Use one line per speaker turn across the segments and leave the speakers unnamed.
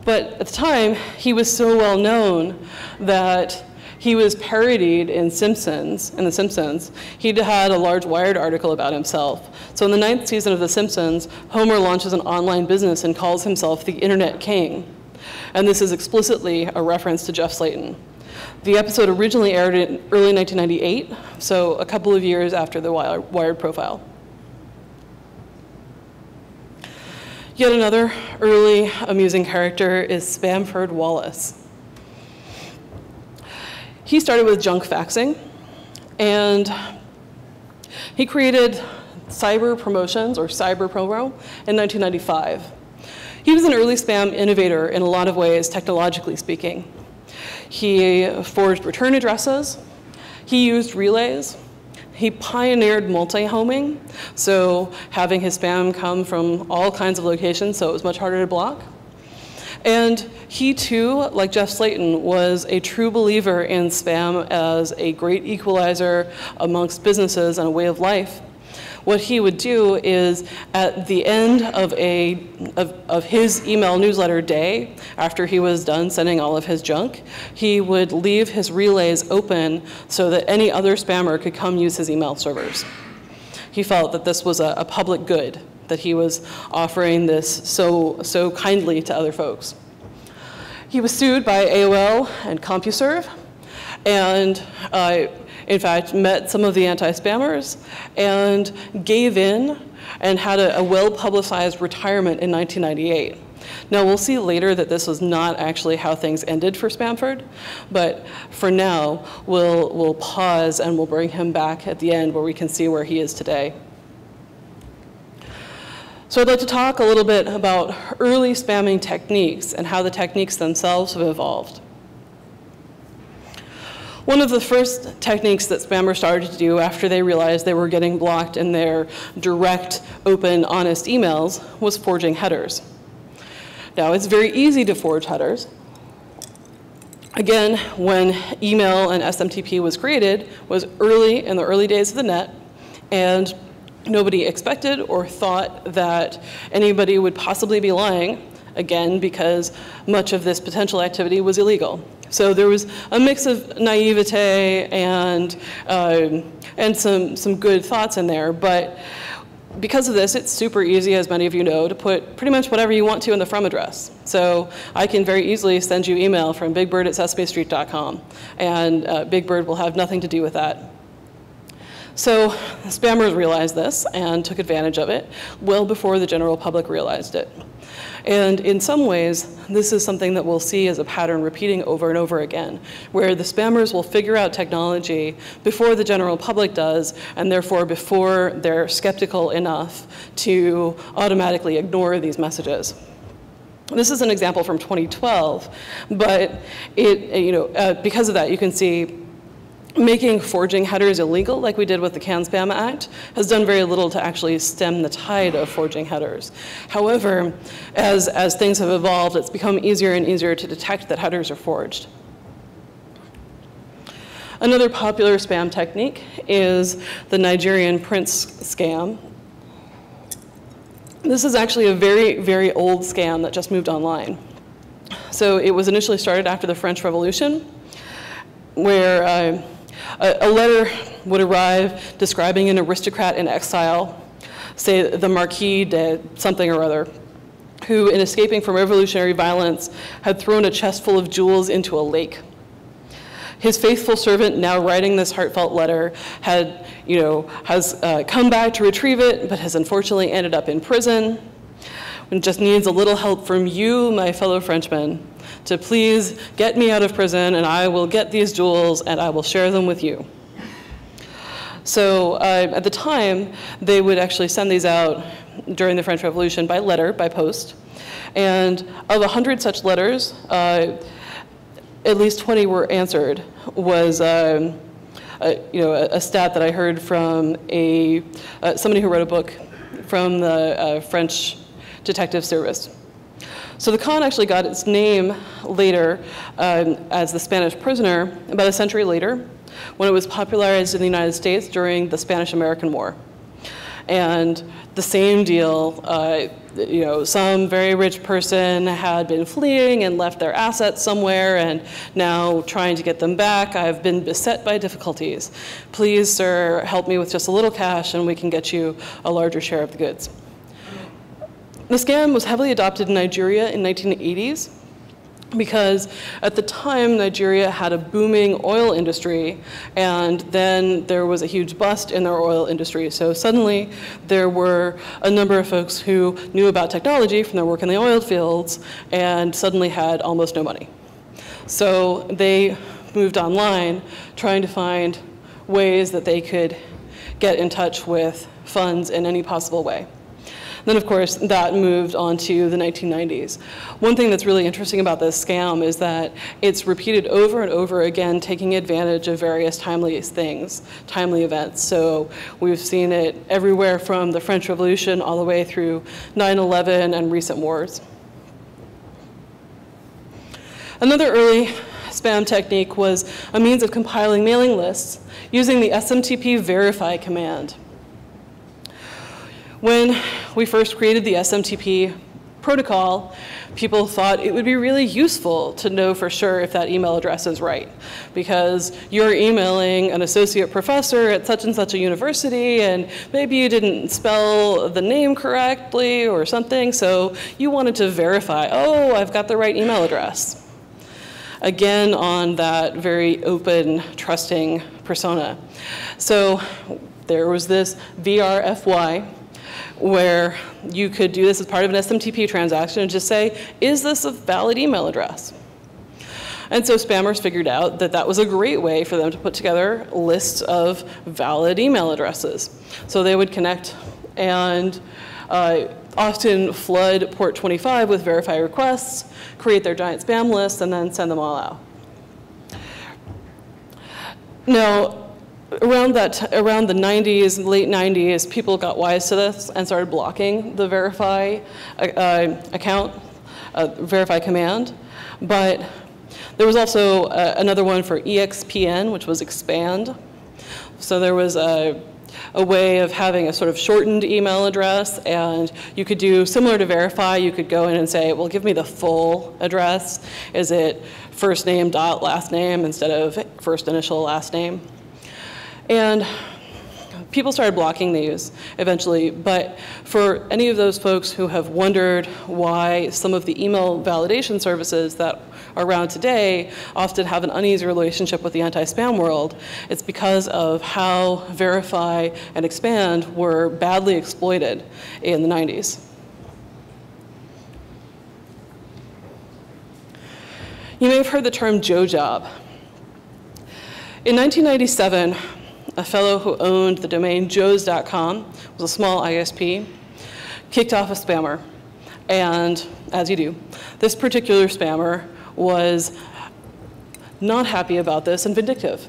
But at the time, he was so well known that he was parodied in The Simpsons. He'd had a large Wired article about himself. So in the 9th season of The Simpsons, Homer launches an online business and calls himself the Internet King. And this is explicitly a reference to Jeff Slayton. The episode originally aired in early 1998, so a couple of years after the Wired profile. Yet another early amusing character is Spamford Wallace. He started with junk faxing, and he created cyber promotions, or cyber promo, in 1995. He was an early spam innovator in a lot of ways, technologically speaking. He forged return addresses, he used relays, he pioneered multi-homing, so having his spam come from all kinds of locations so it was much harder to block. And he too, like Jeff Slayton, was a true believer in spam as a great equalizer amongst businesses and a way of life. What he would do is, at the end of his email newsletter day, after he was done sending all of his junk, he would leave his relays open so that any other spammer could come use his email servers. He felt that this was a public good, that he was offering this so kindly to other folks. He was sued by AOL and CompuServe, and in fact, met some of the anti-spammers and gave in and had a well-publicized retirement in 1998. Now, we'll see later that this was not actually how things ended for Spamford, but for now, we'll pause and we'll bring him back at the end where we can see where he is today. So I'd like to talk a little bit about early spamming techniques and how the techniques themselves have evolved. One of the first techniques that spammers started to do after they realized they were getting blocked in their direct, open, honest emails was forging headers. Now, it's very easy to forge headers. Again, when email and SMTP was created, was early in the early days of the net, and nobody expected or thought that anybody would possibly be lying, again, because much of this potential activity was illegal. So there was a mix of naivete and some good thoughts in there, but because of this, it's super easy, as many of you know, to put pretty much whatever you want to in the from address. So I can very easily send you email from bigbird@sesamestreet.com, and Big Bird will have nothing to do with that. So spammers realized this and took advantage of it well before the general public realized it. And in some ways, this is something that we'll see as a pattern repeating over and over again, where the spammers will figure out technology before the general public does, and therefore before they're skeptical enough to automatically ignore these messages. This is an example from 2012, but because of that, you can see making forging headers illegal, like we did with the CAN-SPAM Act, has done very little to actually stem the tide of forging headers. However, as things have evolved, it's become easier and easier to detect that headers are forged. Another popular spam technique is the Nigerian prince scam. This is actually a very, very old scam that just moved online. So it was initially started after the French Revolution, where a letter would arrive describing an aristocrat in exile, say the Marquis de something or other, who, in escaping from revolutionary violence, had thrown a chest full of jewels into a lake. His faithful servant, now writing this heartfelt letter, has come back to retrieve it, but has unfortunately ended up in prison, and just needs a little help from you, my fellow Frenchmen, to please get me out of prison, and I will get these jewels and I will share them with you. So at the time, they would actually send these out during the French Revolution by letter, by post. And of 100 such letters, at least 20 were answered, was a stat that I heard from somebody who wrote a book from the French Detective Service. So the con actually got its name later as the Spanish prisoner, about a century later, when it was popularized in the United States during the Spanish-American War. And the same deal some very rich person had been fleeing and left their assets somewhere and now trying to get them back. I've been beset by difficulties. Please, sir, help me with just a little cash and we can get you a larger share of the goods. The scam was heavily adopted in Nigeria in the 1980s because at the time Nigeria had a booming oil industry, and then there was a huge bust in their oil industry. So suddenly there were a number of folks who knew about technology from their work in the oil fields and suddenly had almost no money. So they moved online trying to find ways that they could get in touch with funds in any possible way. Then, of course, that moved on to the 1990s. One thing that's really interesting about this scam is that it's repeated over and over again, taking advantage of various timely things, timely events. So we've seen it everywhere from the French Revolution all the way through 9/11 and recent wars. Another early spam technique was a means of compiling mailing lists using the SMTP verify command. When we first created the SMTP protocol, people thought it would be really useful to know for sure if that email address is right, because you're emailing an associate professor at such and such a university, and maybe you didn't spell the name correctly or something, so you wanted to verify, oh, I've got the right email address. Again, on that very open, trusting persona. So there was this VRFY, where you could do this as part of an SMTP transaction and just say, is this a valid email address? And so spammers figured out that that was a great way for them to put together lists of valid email addresses. So they would connect and often flood port 25 with verify requests, create their giant spam lists, and then send them all out. Now, around the 90s, late 90s, people got wise to this and started blocking the verify verify command. But there was also another one for EXPN, which was expand. So there was a way of having a sort of shortened email address, and you could do similar to verify. You could go in and say, well, give me the full address. Is it first name dot last name instead of first initial last name? And people started blocking these eventually, but for any of those folks who have wondered why some of the email validation services that are around today often have an uneasy relationship with the anti-spam world, it's because of how verify and expand were badly exploited in the 90s. You may have heard the term Joe job. In 1997, a fellow who owned the domain joes.com, was a small ISP, kicked off a spammer. And as you do, this particular spammer was not happy about this and vindictive.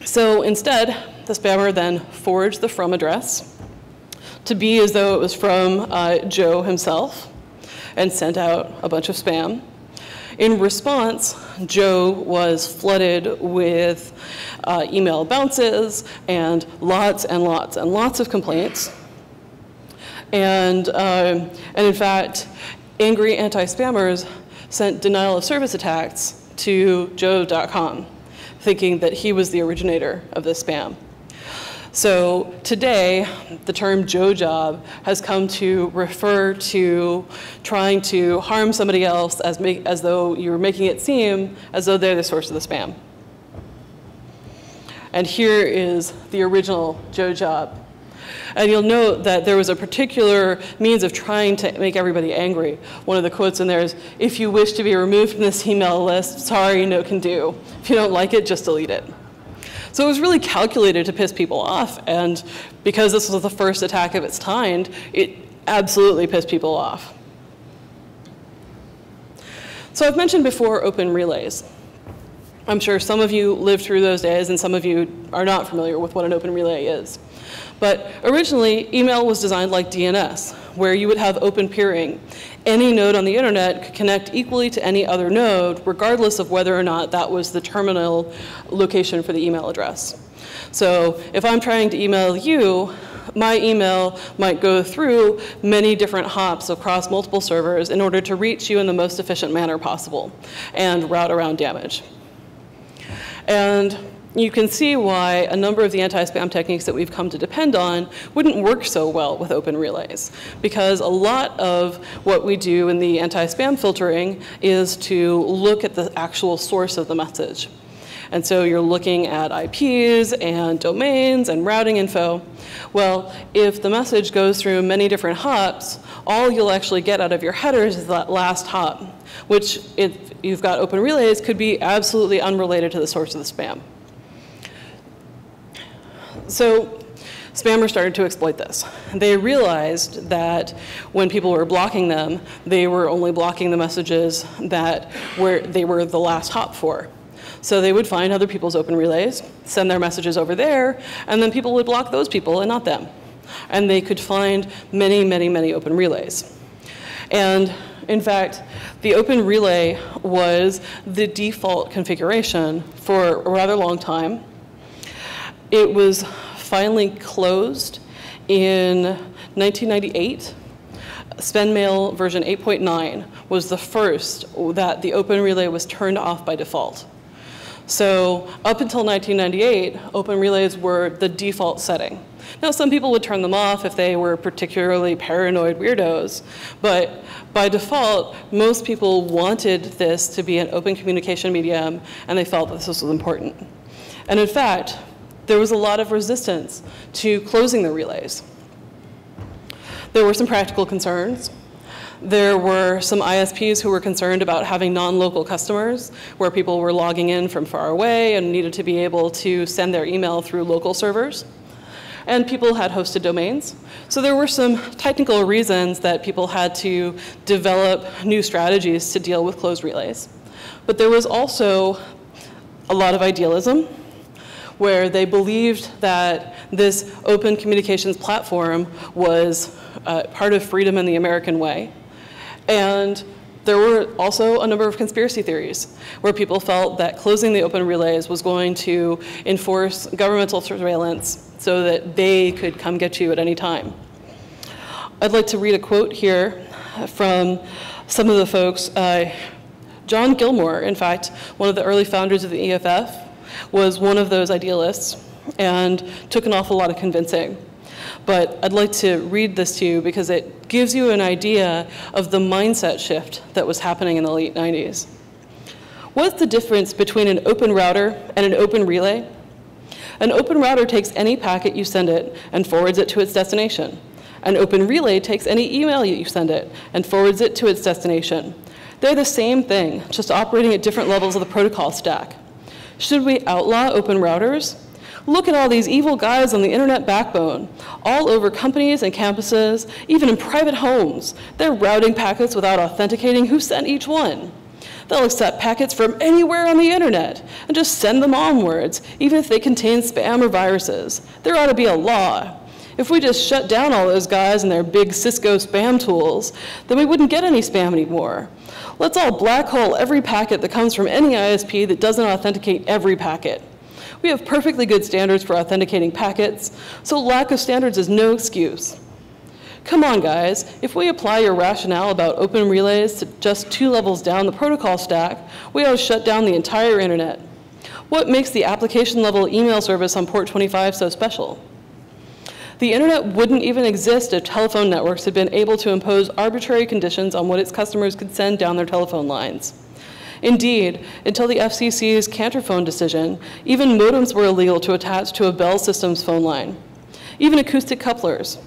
So instead, the spammer then forged the from address to be as though it was from Joe himself and sent out a bunch of spam. In response, Joe was flooded with email bounces and lots of complaints. And in fact, angry anti-spammers sent denial of service attacks to Joe.com, thinking that he was the originator of this spam. So today, the term Joe job has come to refer to trying to harm somebody else as though you're making it seem as though they're the source of the spam. And here is the original Joe job. And you'll note that there was a particular means of trying to make everybody angry. One of the quotes in there is, if you wish to be removed from this email list, sorry, no can do. If you don't like it, just delete it. So it was really calculated to piss people off, and because this was the first attack of its kind, it absolutely pissed people off. So I've mentioned before open relays. I'm sure some of you lived through those days, and some of you are not familiar with what an open relay is. But originally, email was designed like DNS, where you would have open peering. Any node on the internet could connect equally to any other node, regardless of whether or not that was the terminal location for the email address. So if I'm trying to email you, my email might go through many different hops across multiple servers in order to reach you in the most efficient manner possible and route around damage. And you can see why a number of the anti-spam techniques that we've come to depend on wouldn't work so well with open relays, because a lot of what we do in the anti-spam filtering is to look at the actual source of the message. And so you're looking at IPs and domains and routing info. Well, if the message goes through many different hops, all you'll actually get out of your headers is that last hop, which if you've got open relays could be absolutely unrelated to the source of the spam. So spammers started to exploit this. They realized that when people were blocking them, they were only blocking the messages that they were the last hop for. So they would find other people's open relays, send their messages over there, and then people would block those people and not them. And they could find many, many, many open relays. And in fact, the open relay was the default configuration for a rather long time. It was finally closed in 1998. SpendMail version 8.9 was the first that the open relay was turned off by default. So up until 1998, open relays were the default setting. Now, some people would turn them off if they were particularly paranoid weirdos, but by default, most people wanted this to be an open communication medium, and they felt that this was important. And in fact, there was a lot of resistance to closing the relays. There were some practical concerns. There were some ISPs who were concerned about having non-local customers, where people were logging in from far away and needed to be able to send their email through local servers. And people had hosted domains. So there were some technical reasons that people had to develop new strategies to deal with closed relays. But there was also a lot of idealism, where they believed that this open communications platform was part of freedom in the American way. And there were also a number of conspiracy theories where people felt that closing the open relays was going to enforce governmental surveillance so that they could come get you at any time. I'd like to read a quote here from some of the folks. John Gilmore, in fact, one of the early founders of the EFF, was one of those idealists and took an awful lot of convincing. But I'd like to read this to you because it gives you an idea of the mindset shift that was happening in the late 90s. What's the difference between an open router and an open relay? An open router takes any packet you send it and forwards it to its destination. An open relay takes any email you send it and forwards it to its destination. They're the same thing, just operating at different levels of the protocol stack. Should we outlaw open routers? Look at all these evil guys on the internet backbone, all over companies and campuses, even in private homes. They're routing packets without authenticating who sent each one. They'll accept packets from anywhere on the internet and just send them onwards, even if they contain spam or viruses. There ought to be a law. If we just shut down all those guys and their big Cisco spam tools, then we wouldn't get any spam anymore. Let's all black hole every packet that comes from any ISP that doesn't authenticate every packet. We have perfectly good standards for authenticating packets, so lack of standards is no excuse. Come on, guys, if we apply your rationale about open relays to just 2 levels down the protocol stack, we ought to shut down the entire internet. What makes the application level email service on port 25 so special? The internet wouldn't even exist if telephone networks had been able to impose arbitrary conditions on what its customers could send down their telephone lines. Indeed, until the FCC's Cantorphone decision, even modems were illegal to attach to a Bell Systems phone line. Even acoustic couplers.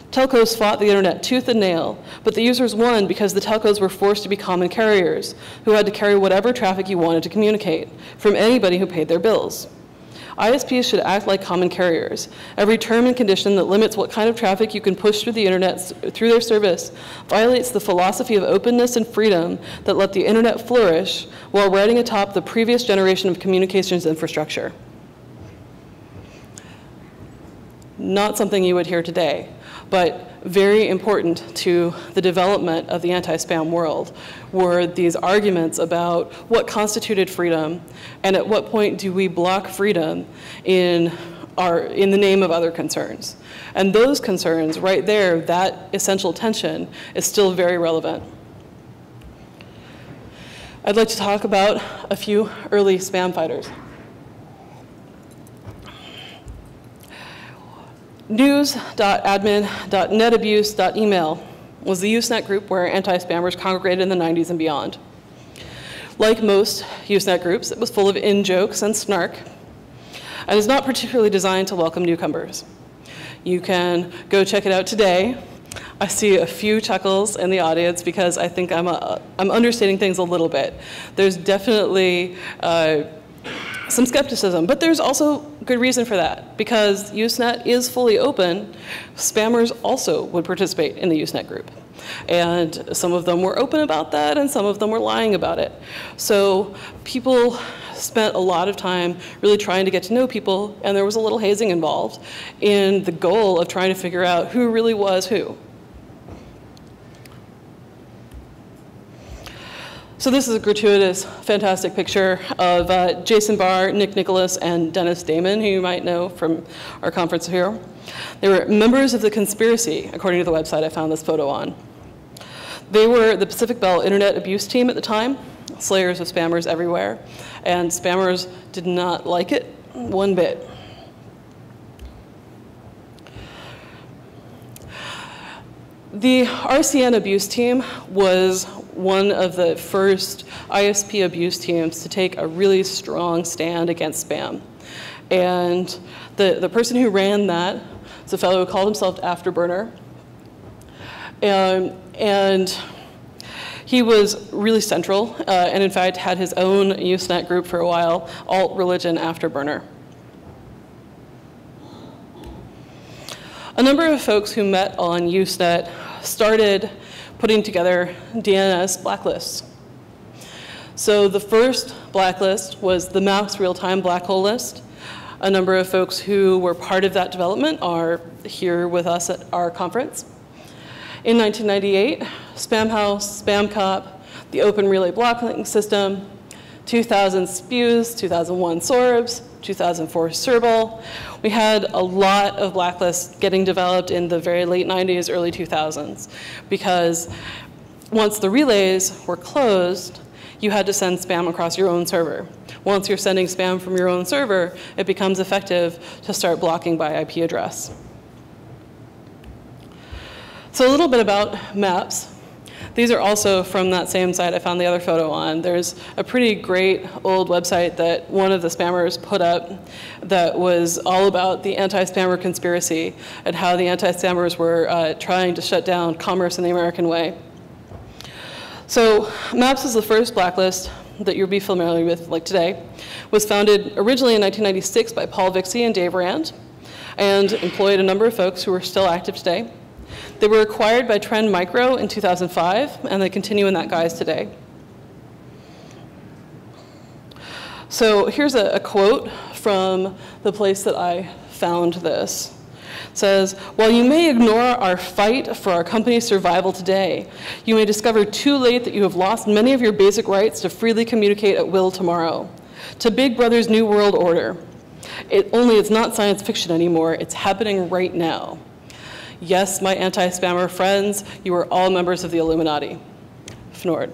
Telcos fought the internet tooth and nail, but the users won because the telcos were forced to be common carriers, who had to carry whatever traffic you wanted to communicate, from anybody who paid their bills. ISPs should act like common carriers. Every term and condition that limits what kind of traffic you can push through the internet through their service violates the philosophy of openness and freedom that let the internet flourish while riding atop the previous generation of communications infrastructure. Not something you would hear today, but very important to the development of the anti-spam world were these arguments about what constituted freedom and at what point do we block freedom in are in the name of other concerns. And those concerns right there, that essential tension, is still very relevant. I'd like to talk about a few early spam fighters. News.admin.netabuse.email was the Usenet group where anti-spammers congregated in the 90s and beyond. Like most Usenet groups, it was full of in-jokes and snark, and is not particularly designed to welcome newcomers. You can go check it out today. I see a few chuckles in the audience because I think I'm understating things a little bit. There's definitely some skepticism, but there's also good reason for that. Because Usenet is fully open, spammers also would participate in the Usenet group. And some of them were open about that, and some of them were lying about it. So people spent a lot of time really trying to get to know people, and there was a little hazing involved in the goal of trying to figure out who really was who. So this is a gratuitous, fantastic picture of Jason Barr, Nick Nicholas, and Dennis Damon, who you might know from our conference here. They were members of the conspiracy, according to the website I found this photo on. They were the Pacific Bell Internet Abuse Team at the time, slayers of spammers everywhere, and spammers did not like it one bit. The RCN Abuse Team was one of the first ISP abuse teams to take a really strong stand against spam. And the person who ran that is a fellow who called himself Afterburner. And he was really central, and in fact had his own Usenet group for a while, Alt Religion Afterburner. A number of folks who met on Usenet started putting together DNS blacklists. So the first blacklist was the MAPS real-time black hole list. A number of folks who were part of that development are here with us at our conference. In 1998, Spamhaus, SpamCop, the Open Relay Blocking System, 2000 Spews, 2001 Sorbs, 2004 Serble. We had a lot of blacklists getting developed in the very late 90s, early 2000s, because once the relays were closed, you had to send spam across your own server. Once you're sending spam from your own server, it becomes effective to start blocking by IP address. So a little bit about MAPS. These are also from that same site I found the other photo on. There's a pretty great old website that one of the spammers put up that was all about the anti-spammer conspiracy and how the anti-spammers were trying to shut down commerce in the American way. So MAPS is the first blacklist that you'll be familiar with, like today. Was founded originally in 1996 by Paul Vixie and Dave Rand, and employed a number of folks who are still active today. They were acquired by Trend Micro in 2005, and they continue in that guise today. So here's a quote from the place that I found this. It says, "While you may ignore our fight for our company's survival today, you may discover too late that you have lost many of your basic rights to freely communicate at will tomorrow. To Big Brother's New World Order. Only it's not science fiction anymore, it's happening right now. Yes, my anti-spammer friends, you are all members of the Illuminati." Fnord.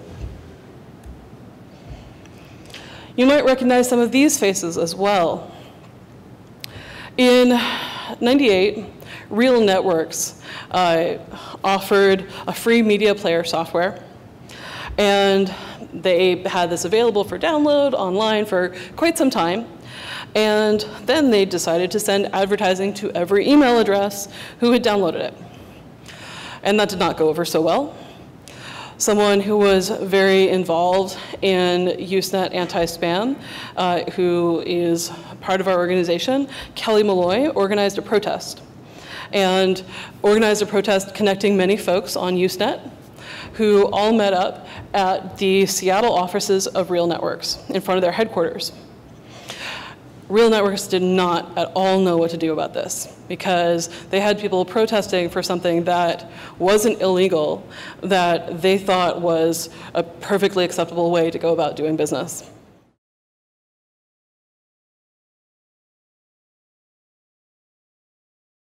You might recognize some of these faces as well. In '98, Real Networks offered a free media player software, and they had this available for download online for quite some time. And then they decided to send advertising to every email address who had downloaded it. And that did not go over so well. Someone who was very involved in Usenet anti-spam, who is part of our organization, Kelly Malloy, organized a protest. And organized a protest connecting many folks on Usenet who all met up at the Seattle offices of Real Networks in front of their headquarters. Real Networks did not at all know what to do about this because they had people protesting for something that wasn't illegal, that they thought was a perfectly acceptable way to go about doing business.